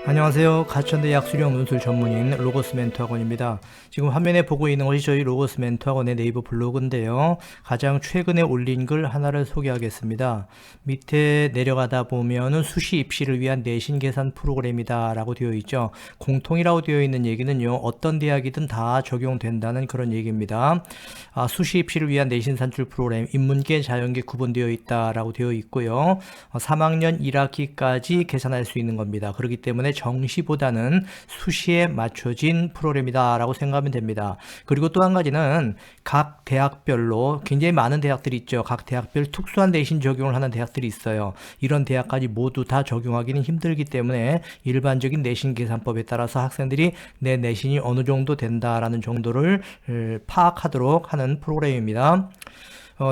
안녕하세요. 가천대 약수령 논술 전문인 로고스 멘토학원입니다. 지금 화면에 보고 있는 것이 저희 로고스 멘토학원의 네이버 블로그인데요. 가장 최근에 올린 글 하나를 소개하겠습니다. 밑에 내려가다 보면은 수시 입시를 위한 내신 계산 프로그램이다 라고 되어 있죠. 공통이라고 되어 있는 얘기는요, 어떤 대학이든 다 적용된다는 그런 얘기입니다. 수시 입시를 위한 내신 산출 프로그램, 인문계, 자연계 구분되어 있다라고 되어 있고요. 3학년 1학기까지 계산할 수 있는 겁니다. 그렇기 때문에 정시보다는 수시에 맞춰진 프로그램이다 라고 생각하면 됩니다. 그리고 또 한 가지는 각 대학별로 굉장히 많은 대학들이 있죠. 각 대학별 특수한 내신 적용을 하는 대학들이 있어요. 이런 대학까지 모두 다 적용하기는 힘들기 때문에 일반적인 내신 계산법에 따라서 학생들이 내 내신이 어느 정도 된다라는 정도를 파악하도록 하는 프로그램입니다.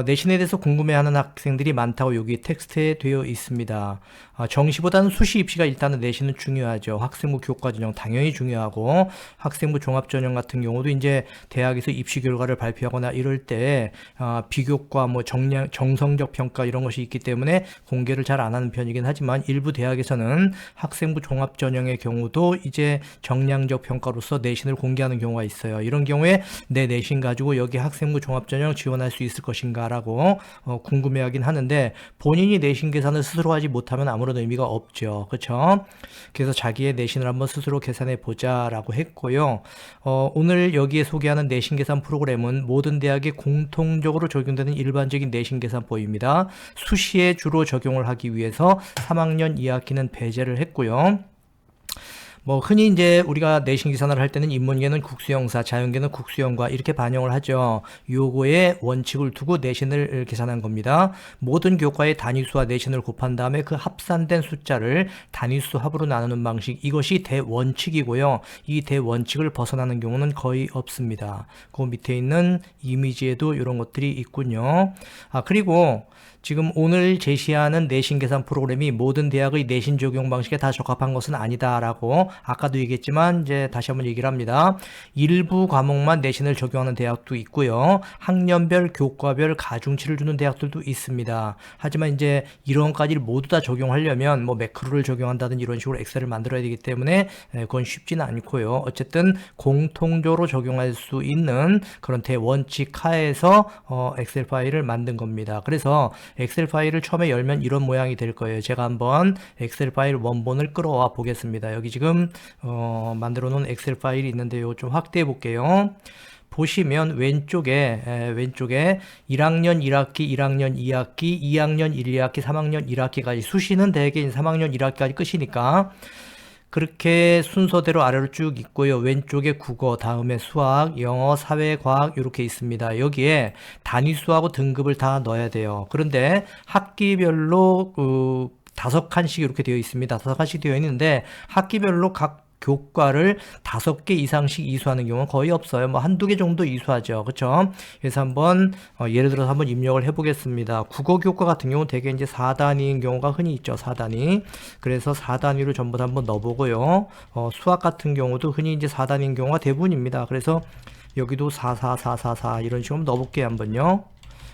내신에 대해서 궁금해하는 학생들이 많다고 여기 텍스트에 되어 있습니다. 정시보다는 수시 입시가 일단은 내신은 중요하죠. 학생부 교과전형 당연히 중요하고, 학생부 종합전형 같은 경우도 이제 대학에서 입시 결과를 발표하거나 이럴 때 비교과 뭐 정성적 평가 이런 것이 있기 때문에 공개를 잘 안 하는 편이긴 하지만, 일부 대학에서는 학생부 종합전형의 경우도 이제 정량적 평가로서 내신을 공개하는 경우가 있어요. 이런 경우에 내 내신 가지고 여기 학생부 종합전형 지원할 수 있을 것인가 라고 궁금해하긴 하는데, 본인이 내신 계산을 스스로 하지 못하면 아무런 의미가 없죠. 그렇죠? 그래서 자기의 내신을 한번 스스로 계산해 보자 라고 했고요. 오늘 여기에 소개하는 내신 계산 프로그램은 모든 대학에 공통적으로 적용되는 일반적인 내신 계산법입니다. 수시에 주로 적용을 하기 위해서 3학년 2학기는 배제를 했고요. 흔히 이제 우리가 내신 계산을 할 때는 인문계는 국수형사, 자연계는 국수형과 이렇게 반영을 하죠. 요거에 원칙을 두고 내신을 계산한 겁니다. 모든 교과의 단위수와 내신을 곱한 다음에 그 합산된 숫자를 단위수 합으로 나누는 방식, 이것이 대원칙이고요. 이 대원칙을 벗어나는 경우는 거의 없습니다. 그 밑에 있는 이미지에도 이런 것들이 있군요. 그리고 지금 오늘 제시하는 내신 계산 프로그램이 모든 대학의 내신 적용 방식에 다 적합한 것은 아니다라고 아까도 얘기했지만 이제 다시 한번 얘기를 합니다. 일부 과목만 내신을 적용하는 대학도 있고요. 학년별, 교과별 가중치를 주는 대학들도 있습니다. 하지만 이제 이런 것까지를 모두 다 적용하려면 뭐 매크로를 적용한다든지 이런 식으로 엑셀을 만들어야 되기 때문에 그건 쉽지는 않고요. 어쨌든 공통적으로 적용할 수 있는 그런 대원칙 하에서 엑셀 파일을 만든 겁니다. 그래서 엑셀 파일을 처음에 열면 이런 모양이 될 거예요. 제가 한번 엑셀 파일 원본을 끌어와 보겠습니다. 여기 지금 만들어 놓은 엑셀 파일이 있는데요. 좀 확대해 볼게요. 보시면 왼쪽에 1학년 1학기, 1학년 2학기, 2학년 1, 2학기, 3학년 1학기까지, 수시는 대개 3학년 1학기까지 끝이니까 그렇게 순서대로 아래로 쭉 있고요. 왼쪽에 국어, 다음에 수학, 영어, 사회, 과학 이렇게 있습니다. 여기에 단위수하고 등급을 다 넣어야 돼요. 그런데 학기별로 5칸씩 이렇게 되어 있습니다. 5칸씩 되어 있는데 학기별로 각 교과를 5개 이상씩 이수하는 경우는 거의 없어요. 뭐 한두 개 정도 이수하죠. 그렇죠? 그래서 한번 예를 들어서 한번 입력을 해 보겠습니다. 국어 교과 같은 경우는 대개 이제 4단위인 경우가 흔히 있죠. 4단위. 그래서 4단위로 전부 다 한번 넣어 보고요. 수학 같은 경우도 흔히 이제 4단위인 경우가 대부분입니다. 그래서 여기도 4, 4, 4, 4, 4 이런 식으로 넣어 볼게요. 한번요.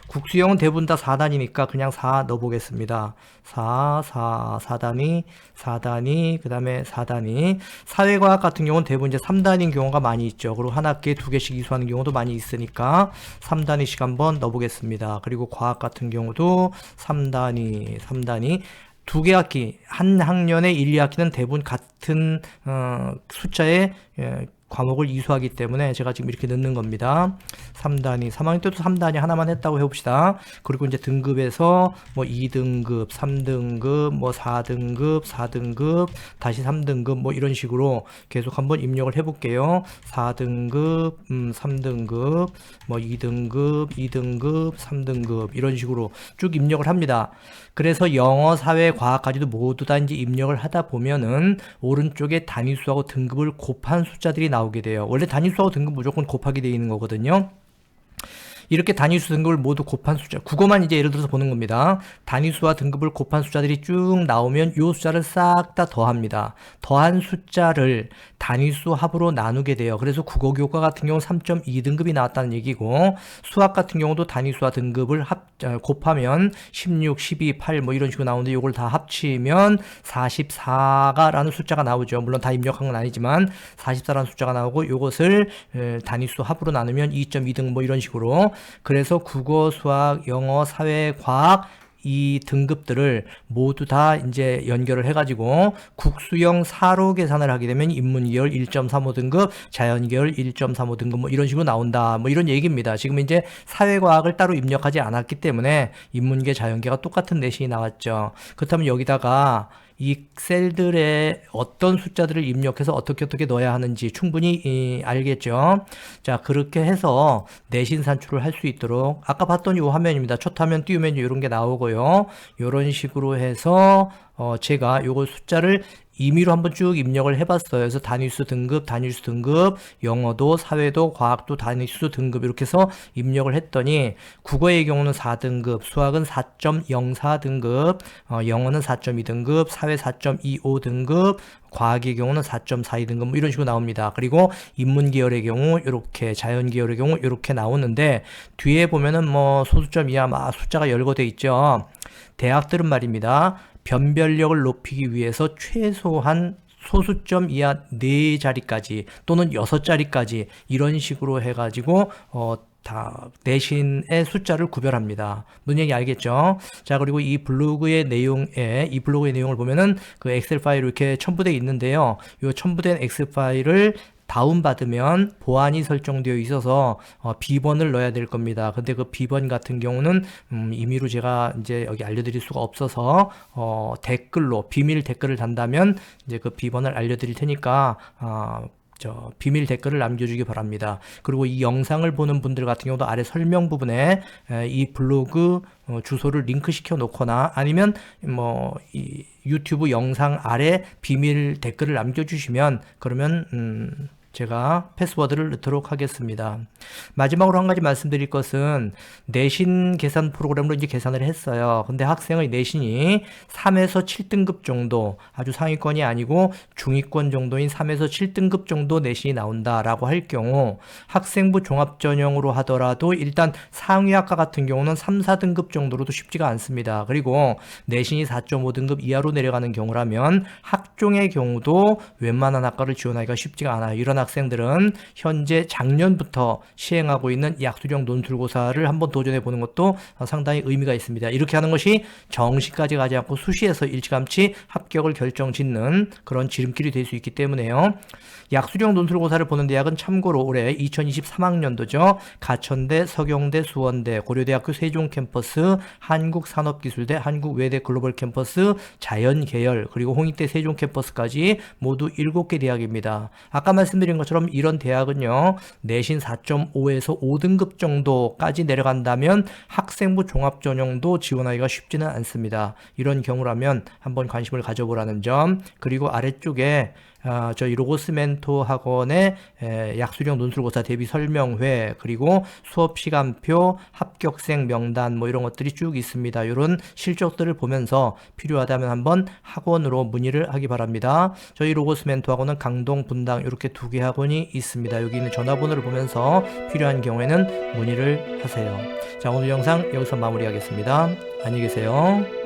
국수형은 대부분 다 4단위니까 그냥 4 넣어보겠습니다. 4, 4, 4단위, 4단위, 그 다음에 4단위. 사회과학 같은 경우는 대부분 이제 3단위인 경우가 많이 있죠. 그리고 한 학기에 2개씩 이수하는 경우도 많이 있으니까 3단위씩 한번 넣어보겠습니다. 그리고 과학 같은 경우도 3단위. 2개 학기, 한 학년의 1, 2학기는 대부분 같은 숫자의 과목을 이수하기 때문에 제가 지금 이렇게 넣는 겁니다. 3단위, 3학년 때도 3단위 하나만 했다고 해봅시다. 그리고 이제 등급에서 뭐 2등급, 3등급, 뭐 4등급, 4등급, 다시 3등급 뭐 이런 식으로 계속 한번 입력을 해볼게요. 4등급, 3등급, 뭐 2등급, 2등급, 3등급 이런 식으로 쭉 입력을 합니다. 그래서 영어, 사회, 과학까지도 모두 다 이제 입력을 하다 보면은 오른쪽에 단위수하고 등급을 곱한 숫자들이 나오게 돼요. 원래 단위수하고 등급 무조건 곱하기 되어 있는 거거든요. 이렇게 단위수 등급을 모두 곱한 숫자, 국어만 이제 예를 들어서 보는 겁니다. 단위수와 등급을 곱한 숫자들이 쭉 나오면 이 숫자를 싹 다 더합니다. 더한 숫자를 단위수 합으로 나누게 돼요. 그래서 국어 교과 같은 경우 3.2등급이 나왔다는 얘기고, 수학 같은 경우도 단위수와 등급을 곱하면 16, 12, 8 뭐 이런 식으로 나오는데, 이걸 다 합치면 44가라는 숫자가 나오죠. 물론 다 입력한 건 아니지만 44라는 숫자가 나오고, 이것을 단위수 합으로 나누면 2.2등 뭐 이런 식으로. 그래서 국어, 수학, 영어, 사회, 과학 이 등급들을 모두 다 이제 연결을 해가지고 국수형 4로 계산을 하게 되면 인문계열 1.35등급, 자연계열 1.35등급 뭐 이런 식으로 나온다. 뭐 이런 얘기입니다. 지금 이제 사회과학을 따로 입력하지 않았기 때문에 인문계, 자연계가 똑같은 내신이 나왔죠. 그렇다면 여기다가 이 셀들의 어떤 숫자들을 입력해서 어떻게 넣어야 하는지 충분히 알겠죠. 자, 그렇게 해서 내신 산출을 할 수 있도록, 아까 봤던 이 화면입니다. 첫 화면 띄우면 이런 게 나오고요. 이런 식으로 해서 제가 요거 숫자를 임의로 한번 쭉 입력을 해봤어요. 그래서 단위수 등급, 영어도, 사회도, 과학도 단위수 등급 이렇게 해서 입력을 했더니 국어의 경우는 4등급, 수학은 4.04등급, 영어는 4.2등급, 사회 4.25등급, 과학의 경우는 4.42등급 뭐 이런 식으로 나옵니다. 그리고 인문계열의 경우 이렇게, 자연계열의 경우 이렇게 나오는데, 뒤에 보면은 뭐 소수점 이하 막 숫자가 열거돼 있죠. 대학들은 말입니다, 변별력을 높이기 위해서 최소한 소수점 이하 4자리까지 또는 6자리까지 이런 식으로 해가지고 다 내신의 숫자를 구별합니다. 뭔 얘기 알겠죠? 자, 그리고 이 블로그의 내용을 보면은 그 엑셀 파일이 이렇게 첨부되어 있는데요. 이 첨부된 엑셀 파일을 다운받으면 보안이 설정되어 있어서 비번을 넣어야 될 겁니다. 근데 그 비번 같은 경우는 임의로 제가 이제 여기 알려드릴 수가 없어서 댓글로 비밀 댓글을 단다면 이제 그 비번을 알려드릴 테니까 비밀 댓글을 남겨주기 바랍니다. 그리고 이 영상을 보는 분들 같은 경우도 아래 설명 부분에 이 블로그 주소를 링크 시켜 놓거나 아니면 이 유튜브 영상 아래 비밀 댓글을 남겨주시면, 그러면 제가 패스워드를 넣도록 하겠습니다. 마지막으로 한 가지 말씀드릴 것은, 내신 계산 프로그램으로 이제 계산을 했어요. 근데 학생의 내신이 3에서 7등급 정도, 아주 상위권이 아니고 중위권 정도인 3에서 7등급 정도 내신이 나온다라고 할 경우, 학생부 종합전형으로 하더라도 일단 상위학과 같은 경우는 3, 4등급 정도로도 쉽지가 않습니다. 그리고 내신이 4.5등급 이하로 내려가는 경우라면 학종의 경우도 웬만한 학과를 지원하기가 쉽지가 않아요. 이런 학생들은 현재 작년부터 시행하고 있는 약수령 논술고사를 한번 도전해 보는 것도 상당히 의미가 있습니다. 이렇게 하는 것이 정시까지 가지 않고 수시에서 일찌감치 합격을 결정짓는 그런 지름길이 될 수 있기 때문에요. 약수령 논술고사를 보는 대학은 참고로 올해 2023학년도죠. 가천대, 서경대, 수원대, 고려대학교 세종캠퍼스, 한국산업기술대, 한국외대 글로벌 캠퍼스, 자연계열, 그리고 홍익대 세종캠퍼스까지 모두 7개 대학입니다. 아까 말씀드린 것처럼 이런 대학은요, 내신 4.5에서 5등급 정도까지 내려간다면 학생부 종합전형도 지원하기가 쉽지는 않습니다. 이런 경우라면 한번 관심을 가져보라는 점, 그리고 아래쪽에 저희 로고스 멘토 학원의 약수령 논술고사 대비 설명회, 그리고 수업 시간표, 합격생 명단 뭐 이런 것들이 쭉 있습니다. 이런 실적들을 보면서 필요하다면 한번 학원으로 문의를 하기 바랍니다. 저희 로고스 멘토 학원은 강동, 분당 이렇게 2개 학원이 있습니다. 여기 있는 전화번호를 보면서 필요한 경우에는 문의를 하세요. 자, 오늘 영상 여기서 마무리하겠습니다. 안녕히 계세요.